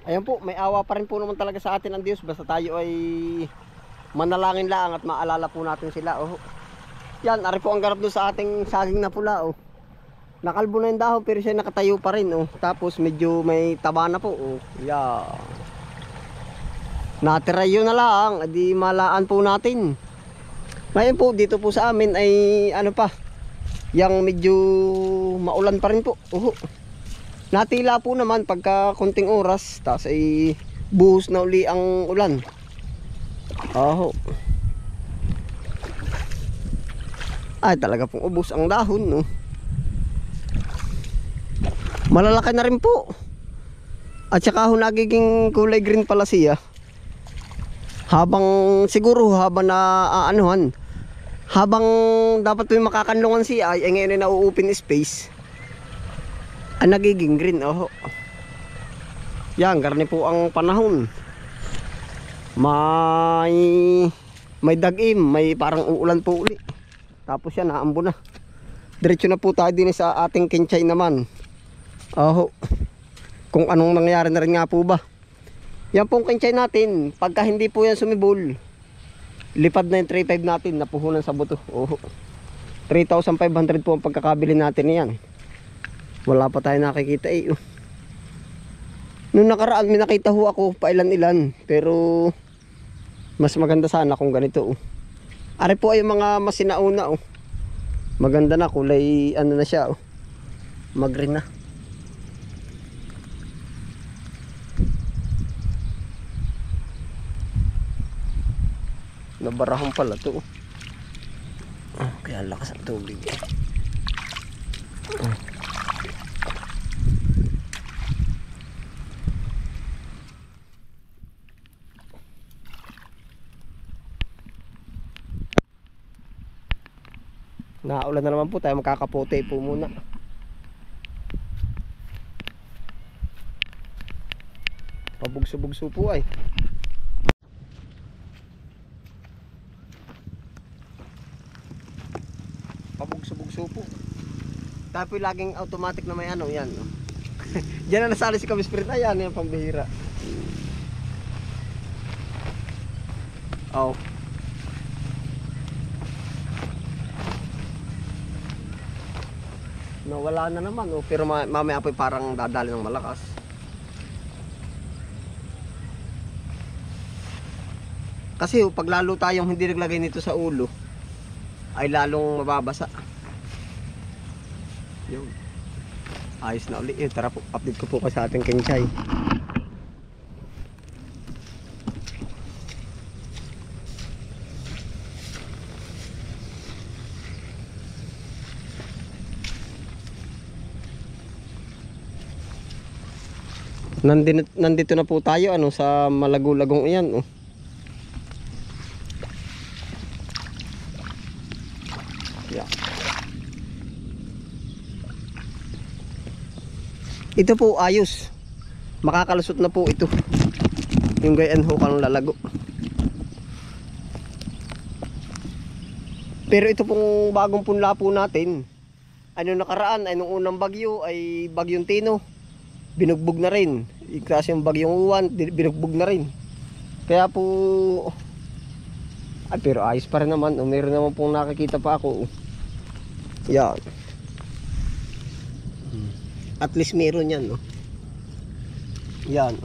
Ayan po, may awa pa rin po naman talaga sa atin ang Diyos. Basta tayo ay manalangin lang at maalala po natin sila. Oh. Yan, ari po ang ganap doon sa ating saging na pula. Oh. Nakalbo na yung dahon pero siya nakatayo pa rin. Oh. Tapos medyo may taba na po. Oh. Yeah. Natira yun na lang. Di malaan po natin. Ngayon po, dito po sa amin ay ano pa. Yang medyo maulan pa rin po. Oh. Natila po naman pagka konting oras, tapos ay buhos na uli ang ulan. Oh. Ay talaga pong ubos ang dahon, no. Malalaki na rin po. At saka ho nagiging kulay green pala siya. Habang siguro habang na anuhan, habang dapat may makakanlungan siya ay ngayon ay na-open space. Nagiging green. Oh. Yan, garni po ang panahon. May dagim, may parang uulan po uli. Tapos yan, naambo na. Diretso na po tayo din sa ating kinchay naman. Oh. Kung anong nangyari na rin nga po ba. Yan pong kinchay natin, pagka hindi po yan sumibol, lipad na yung 3.5 natin, napuhunan sa buto. Oh. 3,500 po ang pagkakabili natin yan. Wala pa tayo nakikita eh. Noong nakaraan may nakita ho ako pailan-ilan. Pero mas maganda sana kung ganito. Ari po ay mga masinauna. Maganda na, kulay ano na siya. Mag-green na. Nabarahon pala to. Kaya lakas ang tubig. Naulan na naman po tayo, makakapote po muna. Pabugso-bugso po ay. Pabugso-bugso po. Tapos laging automatic na may ano yan. No? Diyan na nasali si Kamispirit. Ayan, yan pambihira. Oh. Nawala na naman, oh. Pero mamaya po parang dadali ng malakas. Kasi oh, pag lalo tayong hindi naglagay nito sa ulo, ay lalong mababasa. Yun. Ayos na ulit. Tara po, update ko po kasi sa ating kinchay. Nandito na po tayo sa Malagulagong iyan. Yeah. Ito po ayos. Makakalusot na po ito. Yung gayan ho kanong lalago. Pero ito pong bagong punla po natin. Nakaraan ay nung unang bagyo ay bagyong Tino. Binugbog na rin. Kasi yung bagyong Uwan, binugbog na rin. Kaya po pero ayos pa rin naman. Meron naman pong nakikita pa ako. Yan. At least meron yan. Yan.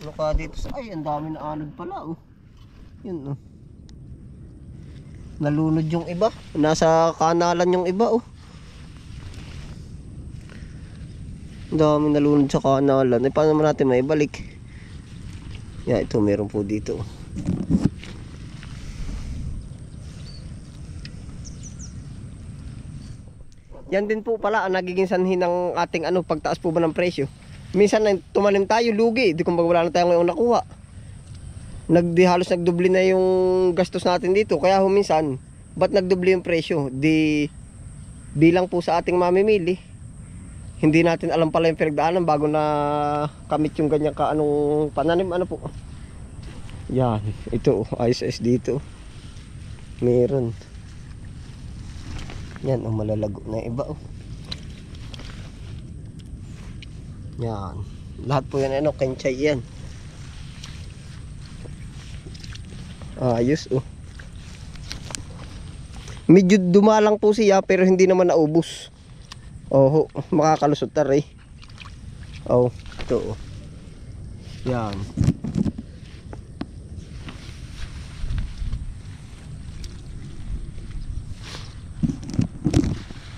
Ano ka dito sa ay ang dami na anod pala. Yun. Nalunod yung iba. Nasa kanalan yung iba. Ang dami nalunod sa kanalan. Paano naman natin maibalik? Yan, ito meron po dito. Yan din po pala ang nagiging sanhi ng ating pagtaas po ba ng presyo. Minsan tumanim tayo, lugi. Di kumbaga wala na tayong ngayong nakuha. Halos nagdubli na yung gastos natin dito. Kaya minsan, ba't nagdubli yung presyo? Bilang po sa ating mamimili, hindi natin alam pala yung pinagdaanan bago na kamit yung ganyan pananim po. Yan, ito ayos dito. Meron. Yan malalago na iba. Yan. Lahat po yan ano, kenchay yan. Ayos oh. Medyo dumalang po siya pero hindi naman naubos. Oh, makakalusot tar eh. Oh, ito oh. Yan.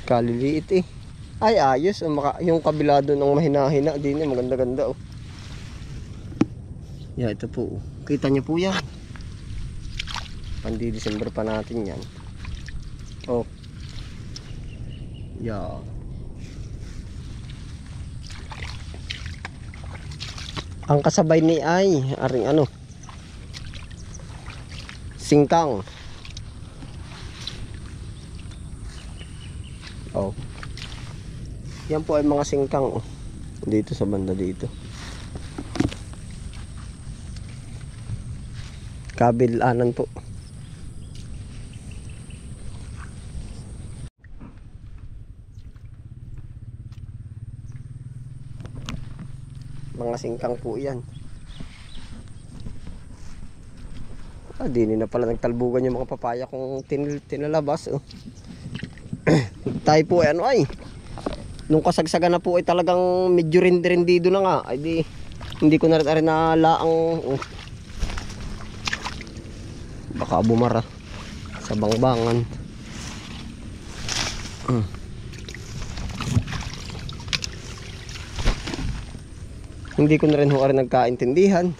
Kaliliit eh. Ay ayos, yung kabila doon ng mahina-hina din eh, maganda-ganda oh. Yan, ito po oh. Kita niyo po yan. Pandi December pa natin yan. Oh. Yan. Ang kasabay ni ay aring ano, singkang. Oh. Yan po ay mga singkang oh. Dito sa banda dito. Kabilanan po. Mga singkang po yan. Dini na pala nagtalbugan yung mga papaya kung tinalabas oh. Tayo po ay ano ay nung kasagsagan na po ay talagang medyo rendido na nga ay di hindi ko na rin nalaang oh. Baka bumara sa bangbangan. Hindi ko na rin nagkaintindihan.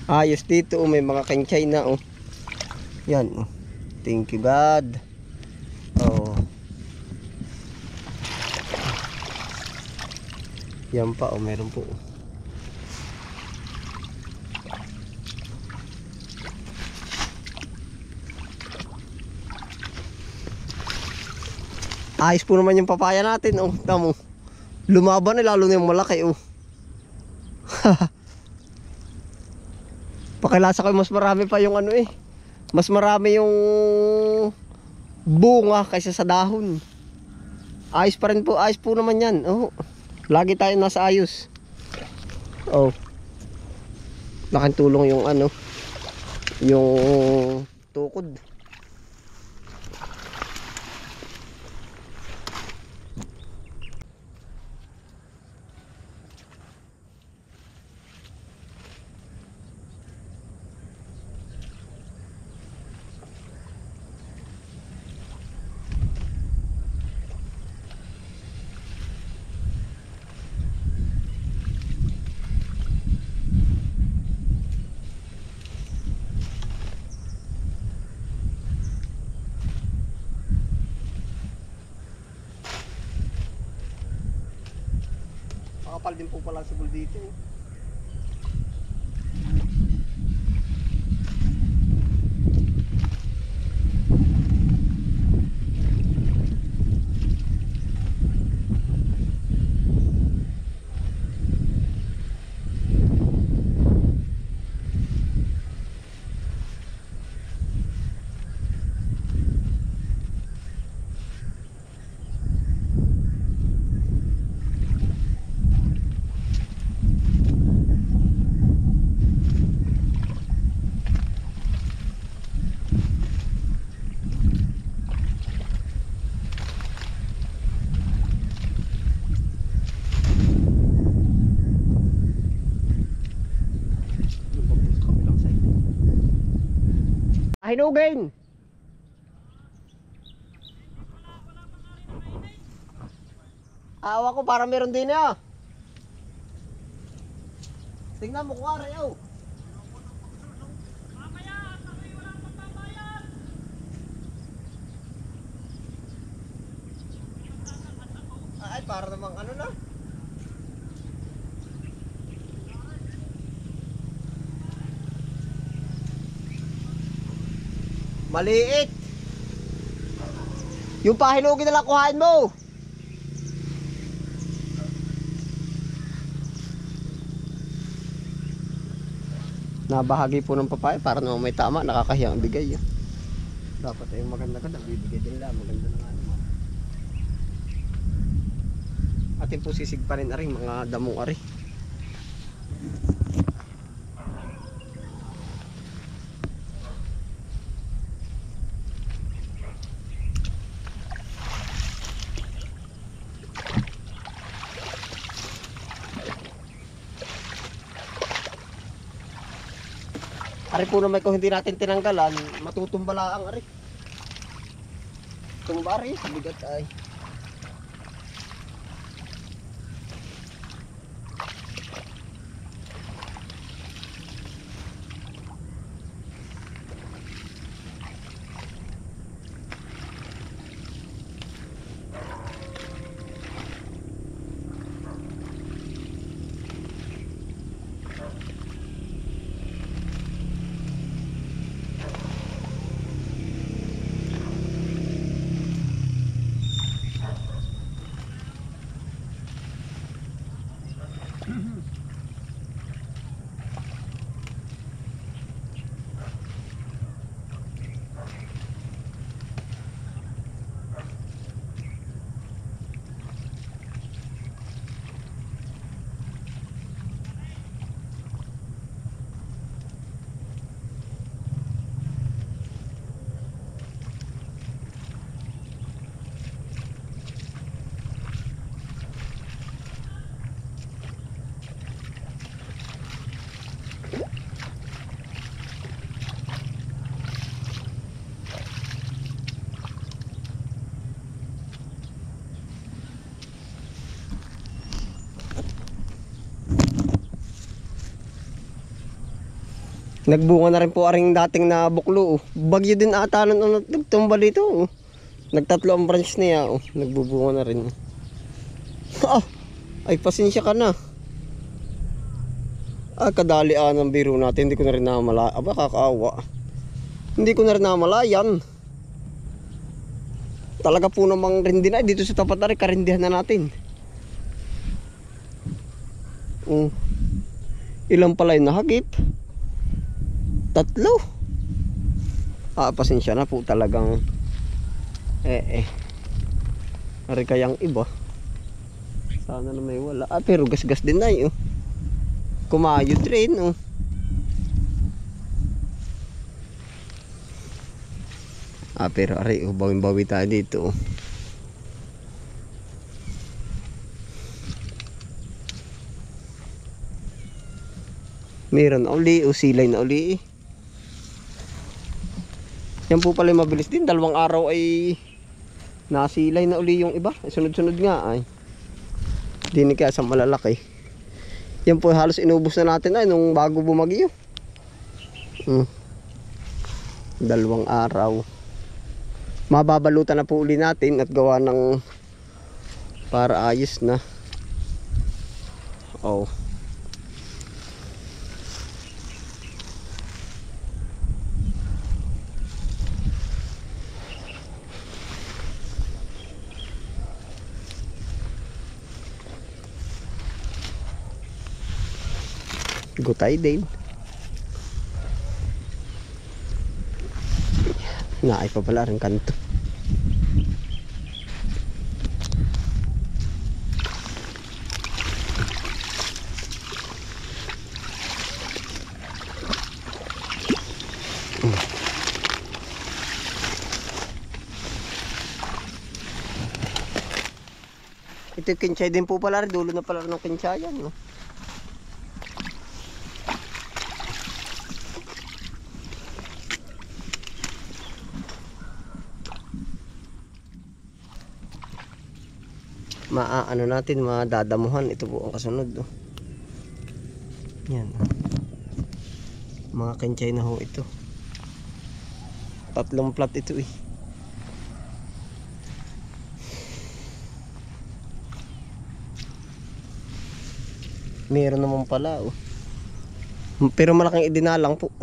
Ayos dito oh, may mga kenchay na oh. Yan oh. Thank you God. Oh. Yan pa oh, meron po oh. Ayos po naman yung papaya natin oh. Tamo. Lumaban eh, lalo na yung malaki oh. Pakilasa ko mas marami pa yung ano eh. Mas marami yung bunga kaysa sa dahon. Ayos pa rin po, ayos po naman yan. Oh. Lagi tayo nasa ayos. Oh. Laking tulong yung ano, yung tukod. Makapal din po pala sibol dito. Hinugin. Awa ko para meron din ah. Tingnan mo kung araw. Ay, para namang ano na. Maliit. Yung pahinugin na lang kuhain mo. Nabahagi po ng papaya para naman may tama, nakakahiyang bigay. Dapat ay maganda ka, bibigay din lang, maganda na nga naman. Atin po sisig pa rin aring mga damong ari. Ari po naman kung hindi natin tinanggalan, matutumbala ang ari. Tumba ari, sa bigat ay. Nagbunga na rin po aring dating na buklo. Bagyo din ata nun nagtumba dito. Nagtatlo ang branch niya. Nagbubunga na rin. Ay pasensya ka na. Kadalian ang biro natin. Hindi ko na rin namala. Kakaawa. Hindi ko na rin namalayan. Talaga po namang rindi na. Dito sa tapat na rin, karindihan na natin. Ilang pala yung nahagip? 3. Pasensya na po talagang ari kayang iba. Sana na may wala. Pero gas-gas din na yun. Kumayod rin. Pero ari, bawin-bawi tayo dito. Meron na uli, silay na uli. Yan po pala mabilis din. 2 araw ay nasilay na uli yung iba. Sunod-sunod nga ay. Hindi kaya sa malalaki. Yan po halos inubos na natin ay nung bago bumagyo. 2 araw. Mababalutan na po uli natin at gawa ng para ayos na. Gutay din. Naay pa pala rin kanto. Ito yung kinchay din po pala rin. Dulo na pala rin ng kinchay yan. Maaano natin, madadamuhan. Ito po ang kasunod. Yan. Mga kinchay na ho ito. 3 plat ito Meron naman pala pero malaking idinalang po.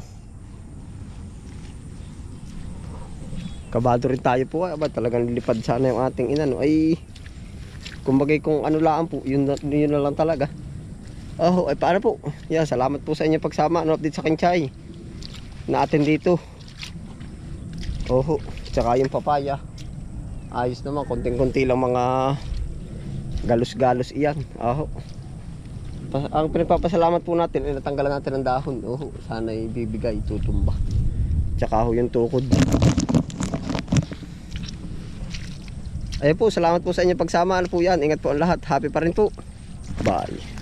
Kabado rin tayo po talagang lilipad sana yung ating inano ay kumbagay kung ano lang po yun na lang talaga. Oh, ay paano po? Yan, salamat po sa inyo pagsama. Ano update sa kinchay natin dito. Oh, tsaka yung papaya. Ayos naman, konting-konti lang mga galos-galos iyan. Oh. Ang pinagpapasalamat po natin ay natanggalan natin ng dahon. Oh, sana ibibigay, tutumba. Tsaka ho yung tukod. Ayun po, salamat po sa inyo pagsama. Ano po yan? Ingat po ang lahat. Happy pa rin po. Bye.